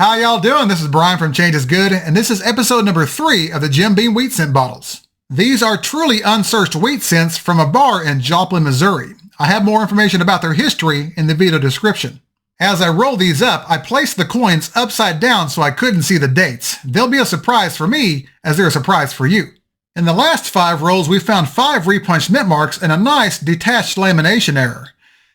How y'all doing? This is Brian from Change is Good, and this is episode number 3 of the Jim Beam wheat scent bottles. These are truly unsearched wheat scents from a bar in Joplin, Missouri. I have more information about their history in the video description. As I roll these up, I placed the coins upside down so I couldn't see the dates. They'll be a surprise for me, as they're a surprise for you. In the last 5 rolls, we found 5 repunched mint marks and a nice detached lamination error.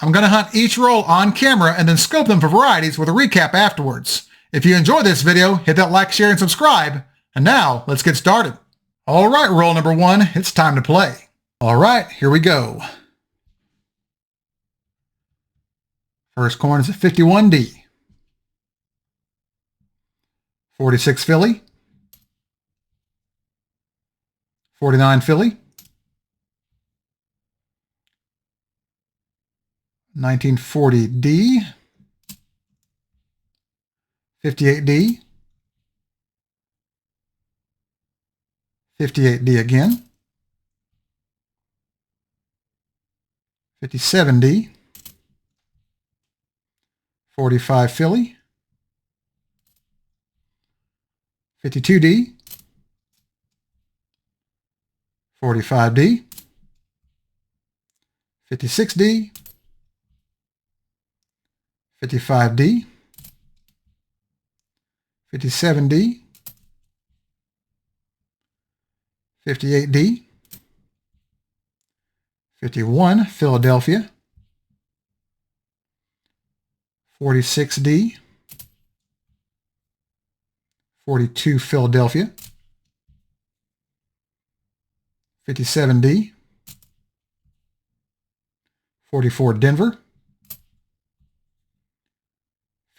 I'm going to hunt each roll on camera and then scope them for varieties with a recap afterwards. If you enjoyed this video, hit that like, share, and subscribe. And now, let's get started. All right, roll number 1, it's time to play. All right, here we go. First coin is a 51D. 46 Philly. 49 Philly. 1940D. 58D. 58D again. 57D. 45 Philly. 52D. 45D. 56D. 55D. 57D, 58D, 51 Philadelphia, 46D, 42 Philadelphia, 57D, 44 Denver,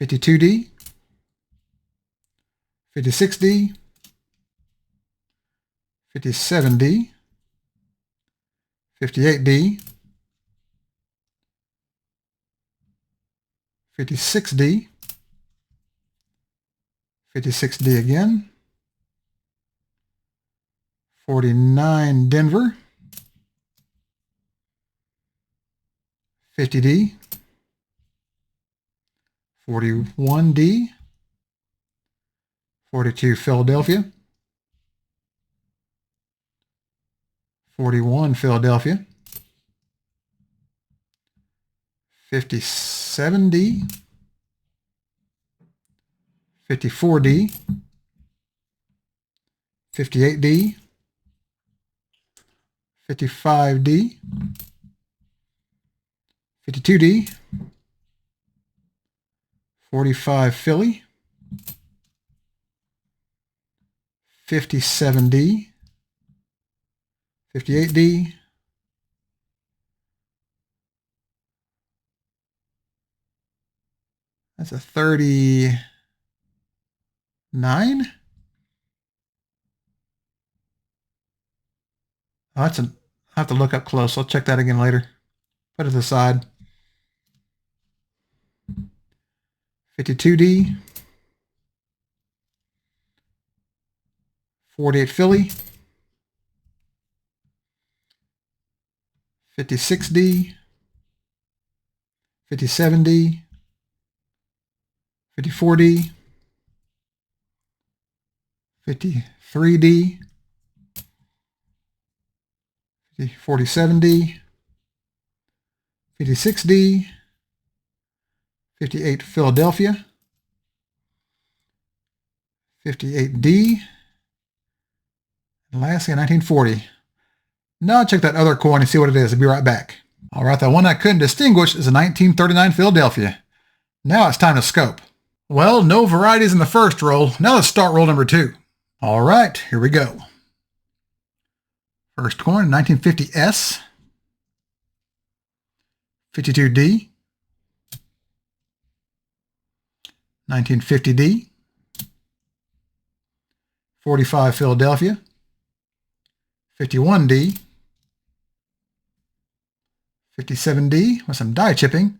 52D, 56D, 57D, 58D, 56D, 56D again, 49 Denver, 50D, 41D, 42 Philadelphia, 41 Philadelphia, 57D, 54D, 58D, 55D, 52D, 45 Philly, 57D, 58D, that's a 39? Oh, I have to look up close. I'll check that again later. Put it aside. 52D, 48 Philly, 56D, 57D, 54D, 53D, 47D, 56D, 58 Philadelphia, 58D, and lastly, 1940. Now I'll check that other coin and see what it is. I'll be right back. All right, that one I couldn't distinguish is a 1939 Philadelphia. Now it's time to scope. Well, no varieties in the first roll. Now let's start roll number 2. All right, here we go. First coin, 1950S, 52D, 1950D, 45 Philadelphia, 51D, 57D with some die chipping.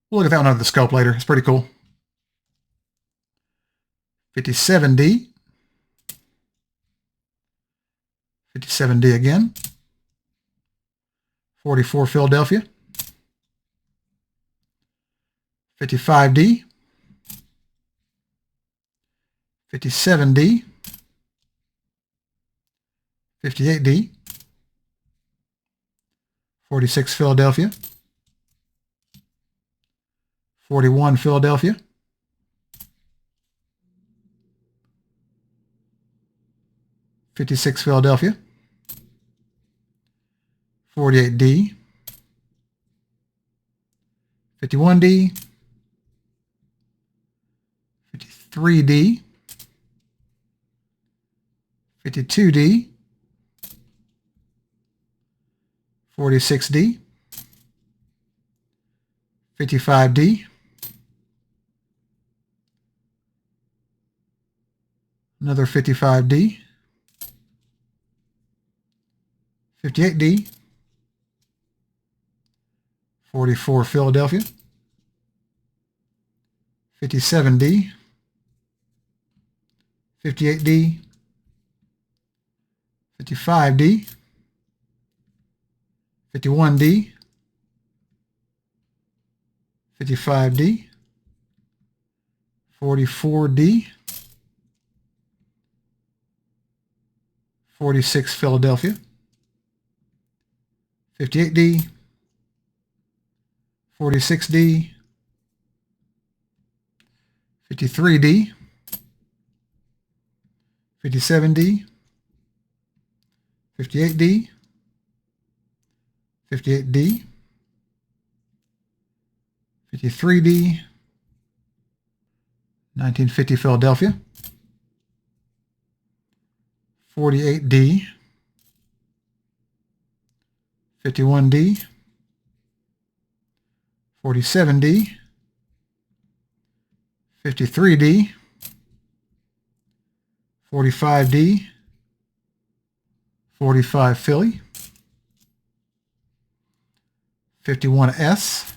We'll look at that one under the scope later. It's pretty cool. 57D, 57D again, 44 Philadelphia, 55D, 57D, 58D, 46 Philadelphia, 41 Philadelphia, 56 Philadelphia, 48D, 51D, 53D, 52D, 46D, 55D, another 55D, 58D, 44 Philadelphia, 57D, 58D, 55D, 51D, 55D, 44D, 46 Philadelphia, 58D, 46D, 53D, 57D, 58D, 58D, 53D, 1950 Philadelphia, 48D, 51D, 47D, 53D, 45D, 45 Philly, 51S,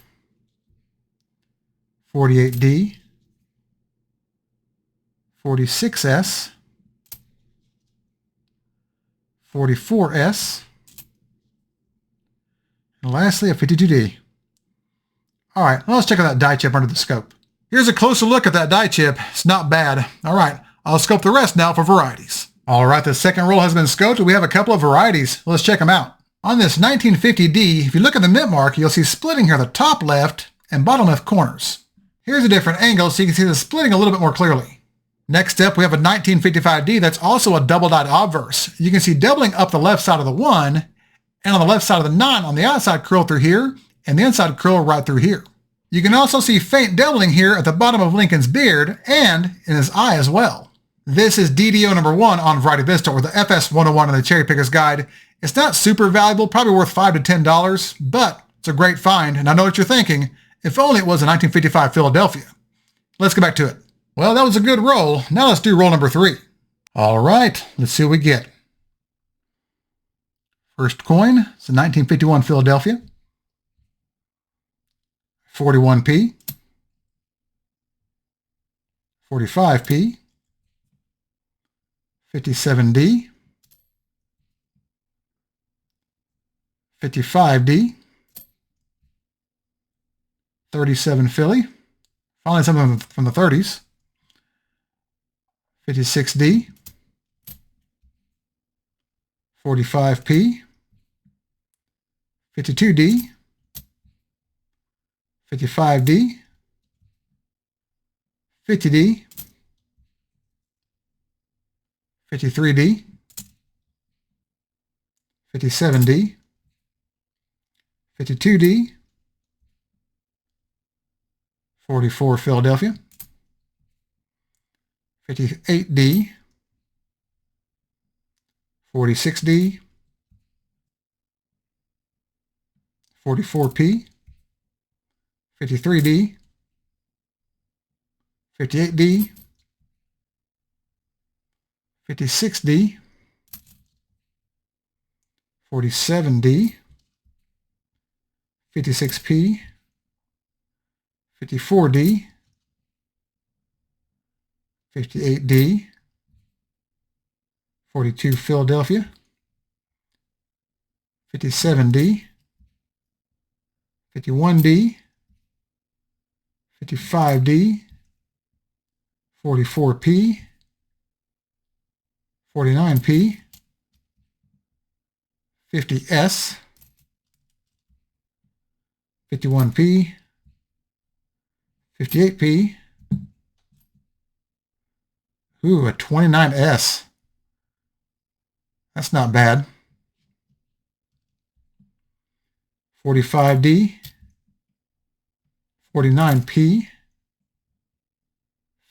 48D, 46S, 44S, and lastly a 52D. All right, let's check out that die chip under the scope. Here's a closer look at that die chip. It's not bad. All right, I'll scope the rest now for varieties. All right, the second roll has been scoped. We have a couple of varieties. Let's check them out. On this 1950D, if you look at the mint mark, you'll see splitting here at the top left and bottom left corners. Here's a different angle so you can see the splitting a little bit more clearly. Next up, we have a 1955D that's also a double-dyed obverse. You can see doubling up the left side of the 1, and on the left side of the 9 on the outside curl through here, and the inside curl right through here. You can also see faint doubling here at the bottom of Lincoln's beard and in his eye as well. This is DDO number 1 on Variety Vista, or the FS 101 in the Cherry Picker's Guide. It's not super valuable, probably worth $5 to $10, but it's a great find, and I know what you're thinking. If only it was a 1955 Philadelphia. Let's get back to it. Well, that was a good roll. Now let's do roll number 3. All right, let's see what we get. First coin, it's a 1951 Philadelphia. 41P. 45P. 57D. 55D. 37 Philly. Finally something from the 30s. 56D. 45P. 52D. 55D. 50D. 53D. 57D. 52D. 44 Philadelphia. 58D. 46D. 44P. 53D. 58D. 56D. 47D. 56P. 54D. 58D. 42 Philadelphia. 57D. 51D. 55D. 44P. 49P, 50S, 51P, 58P, ooh, a 29S. That's not bad. 45D, 49P,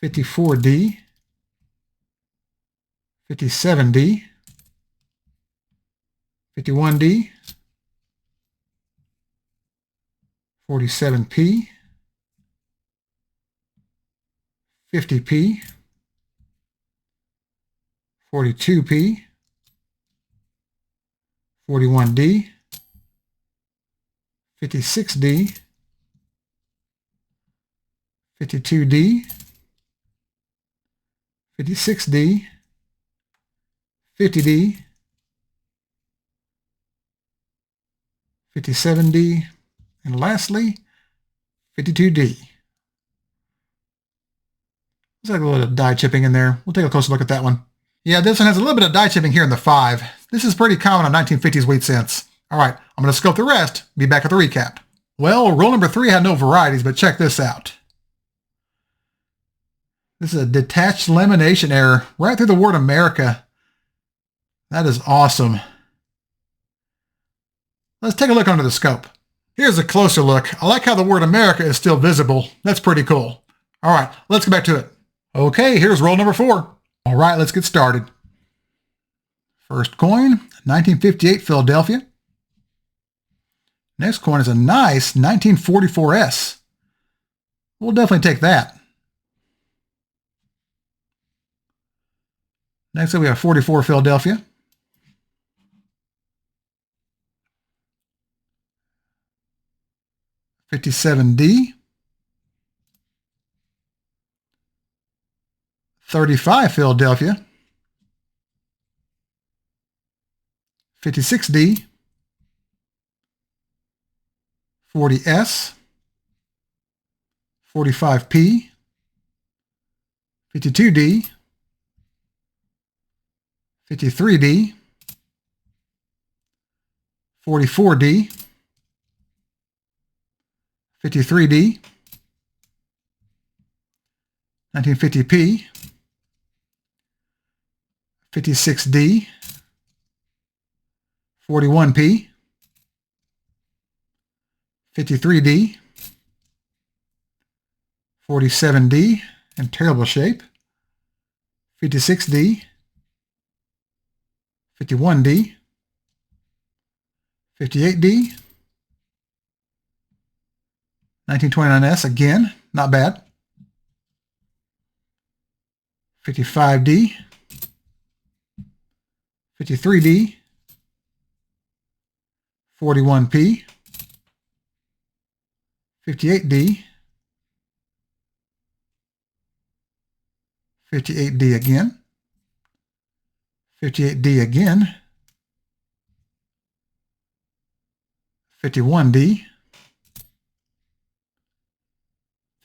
54D, 57D, 51D, 47P, 50P, 42P, 41D, 56D, 52D, 56D, 50D, 57D, and lastly, 52D. There's like a little die chipping in there. We'll take a closer look at that one. Yeah, this one has a little bit of die chipping here in the 5. This is pretty common on 1950s wheat cents. All right, I'm going to scope the rest, be back at the recap. Well, roll number 3 had no varieties, but check this out. This is a detached lamination error right through the word America. That is awesome. Let's take a look under the scope. Here's a closer look. I like how the word America is still visible. That's pretty cool. All right, let's get back to it. Okay, here's roll number 4. All right, let's get started. First coin, 1958 Philadelphia. Next coin is a nice 1944S. We'll definitely take that. Next up, we have 44 Philadelphia. $57D. 35 Philadelphia. $56D. 40S. 45P. 52D. 53D. 44D. 53D. 1950P. 56D. 41P. 53D. 47D, in terrible shape. 56D. 51D. 58D. 1929S, again, not bad. 55D. 53D. 41P. 58D. 58D again. 58D again. 51D.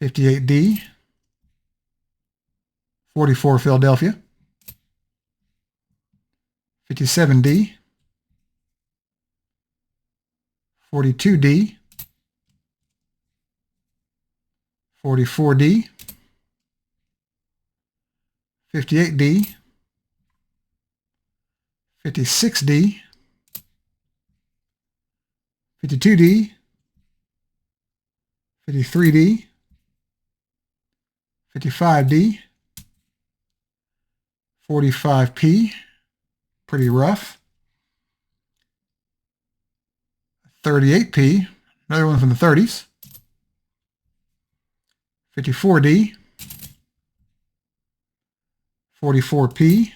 58D. 44 Philadelphia. 57D. 42D. 44D. 58D. 56D. 52D. 53D. 55D. 45P. Pretty rough. 38P. Another one from the 30s. 54D. 44P.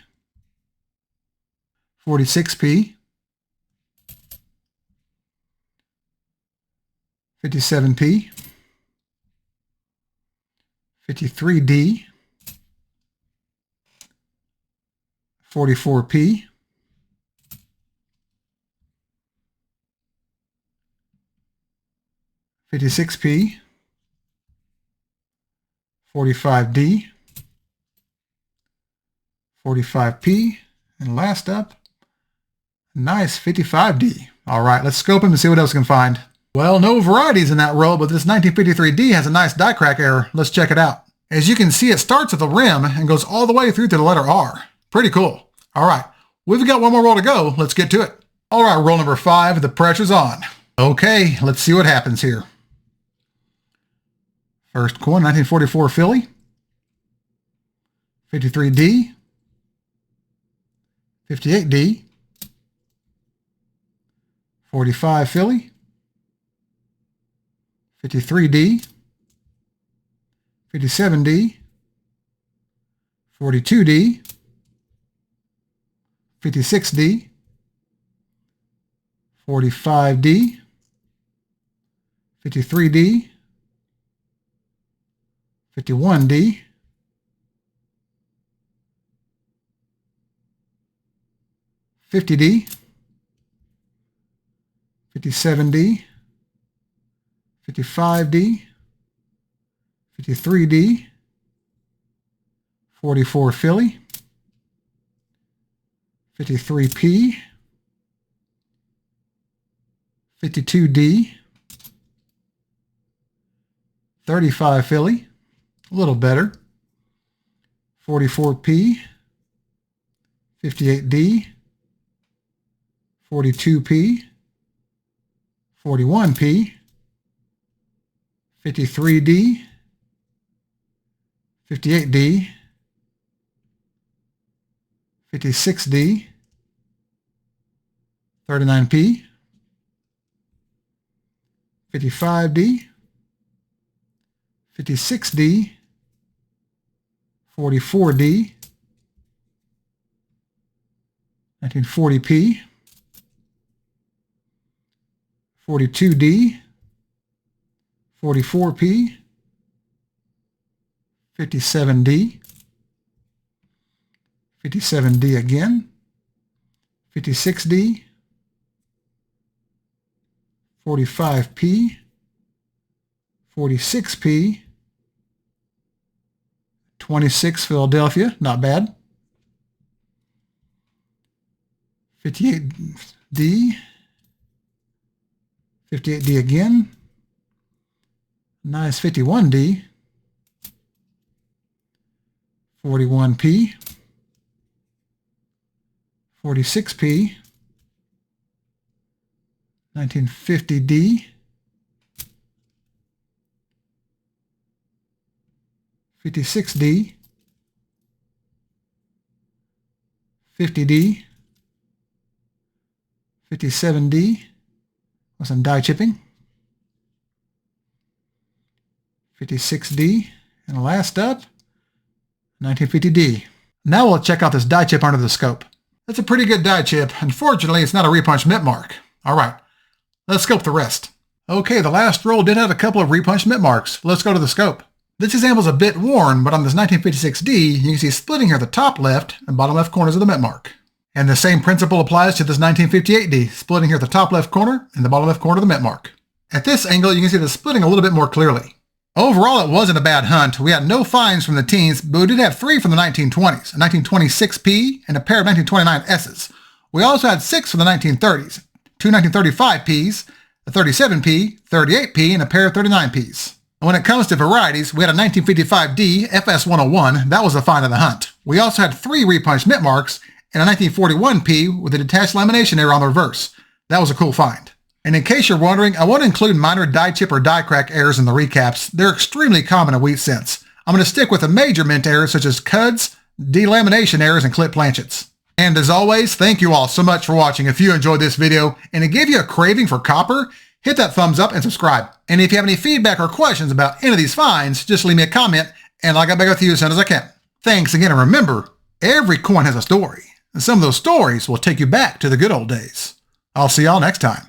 46P. 57P. 53D. 44P. 56P. 45D. 45P. And last up, nice 55D. All right, let's scope him and see what else we can find. Well, no varieties in that roll, but this 1953D has a nice die crack error. Let's check it out. As you can see, it starts at the rim and goes all the way through to the letter R. Pretty cool. All right, we've got one more roll to go. Let's get to it. All right, roll number 5, the pressure's on. Okay, let's see what happens here. First coin, 1944 Philly. 53D. 58D. 45 Philly. 53D. 57D. 42D. 56D. 45D. 53D. 51D. 50D. 57D. 55D. 53D. 44 Philly. 53P. 52D. 35 Philly. A little better. 44P. 58D. 42P. 41P. 53D. 58D. 56D. 39P. 55D. 56D. 44D. 1940P. 42D. 44P. 57D. 57D again. 56D. 45P. 46P. 26 Philadelphia, not bad. 58D. 58D again. Nice 51D. 41P. 46P. 1950D. 56D. 50D. 57D. With some die chipping. 56D. And last up, 1950D. Now we'll check out this die chip under the scope. That's a pretty good die chip. Unfortunately, it's not a repunch mint mark. All right, let's scope the rest. Okay, the last roll did have a couple of repunch mint marks. Let's go to the scope. This example is a bit worn, but on this 1956D, you can see splitting here the top left and bottom left corners of the mint mark. And the same principle applies to this 1958D, splitting here the top left corner and the bottom left corner of the mint mark. At this angle, you can see the splitting a little bit more clearly. Overall, it wasn't a bad hunt. We had no finds from the teens, but we did have 3 from the 1920s, a 1926P and a pair of 1929S's. We also had 6 from the 1930s, 2 1935Ps, a 37P, 38P, and a pair of 39Ps. And when it comes to varieties, we had a 1955D FS101. That was the find of the hunt. We also had 3 repunch mint marks and a 1941P with a detached lamination error on the reverse. That was a cool find. And in case you're wondering, I won't include minor die chip or die crack errors in the recaps. They're extremely common in wheat scents. I'm going to stick with the major mint errors such as cuds, delamination errors, and clip planchets. And as always, thank you all so much for watching. If you enjoyed this video and it gave you a craving for copper, hit that thumbs up and subscribe. And if you have any feedback or questions about any of these finds, just leave me a comment and I'll get back with you as soon as I can. Thanks again, and remember, every coin has a story, and some of those stories will take you back to the good old days. I'll see y'all next time.